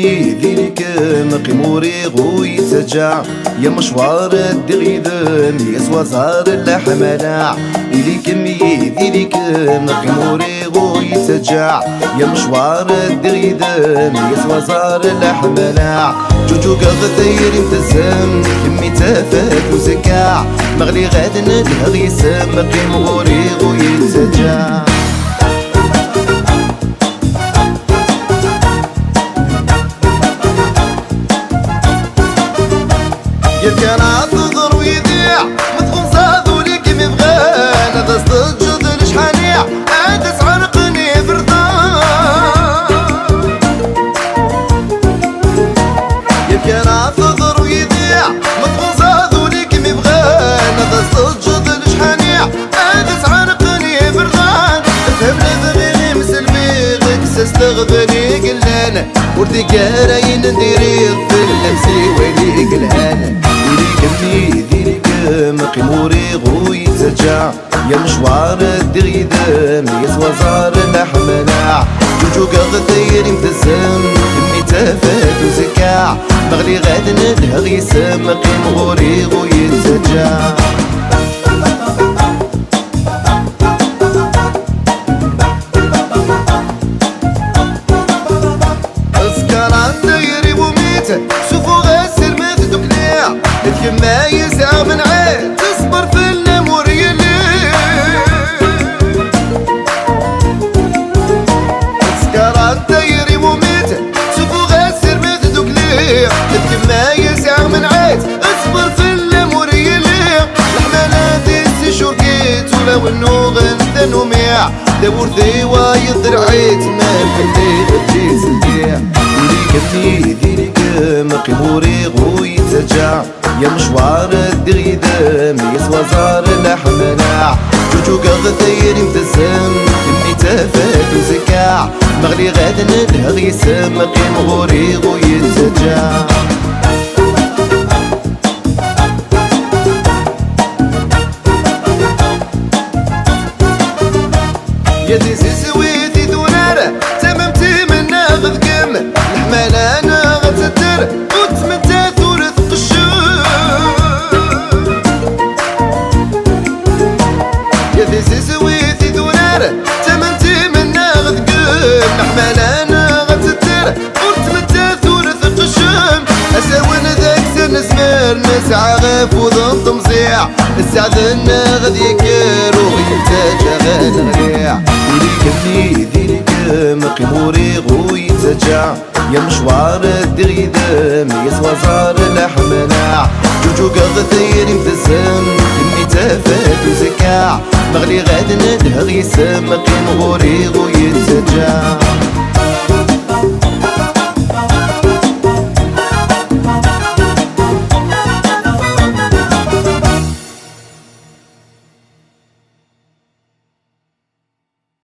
كمي ذيك مقيموري غوي تجع يا مشوار الدغيدم يا سوازار اللحمنا إلي كمي ذيك مقيموري غوي تجع يا مشوار الدغيدم يا سوازار اللحمنا جوجو قغثير متزم كمي تافات وزكاع مغلي غاد ندهغ يسم مقيموري غوي تجع كان عالتظر ويذيع مدخل صادو ليك مبغان هذا صدجد الشحانيع عاد تعرقني بردان كان عالتظر ويذيع مدخل صادو ليك مبغان هذا صدجد الشحانيع عاد تعرقني بردان فهم لذغيني مسلمي غيك استغبني قلان ورتي كاراين نديري في اللمسي ويلي قلان كمي ذيك مقيموري غوي تجع يا مشوار الدغيدم يا سوازار اللحمنا جوجو قغثير متزم كمي تافات وزكاع مغلي غاد ندهغ يسم مقيموري غوي تجع ما يسع من عين تصبر في الامور يلي سكران دايري وميت شوفو غاسر متدوك ليه ما يسع من عين اصبر في الامور يلي الحمالات السشوركيت ولو انو غنث نوميع دور ذيوا يضرعيت ما خليت بجيت سلكيع ولي ذيك مقيموري غوي تجع يا مشوار الدغيدم يا سوازار اللحمنا جوجو قغثير متزم كمي تافات وزكاع مغلي غاد ندهغ يسم مقيم غوري غوي تجع يا ديزي سويتي دونارة تممتي من ناخذ كم الحمالة انا غتدر وتمتى ثلث قشور يا ديزي سويتي دونارة تممتي من ناخذ كم الحمالة انا غتدر وتمتى ثلث قشور اساون ذاك سن سمر نسعى غاف وضم تمزيع السعدنا غادي يكر وينتاج غاد غريع كمي ذيك مقيموري غوي تجع يا مشوار الدغيدم يا سوازار اللحمنا جوجو قغثير متزم كمي تافات وزكاع مغلي غاد ندهغ يسم مقيم غوري غوي تجع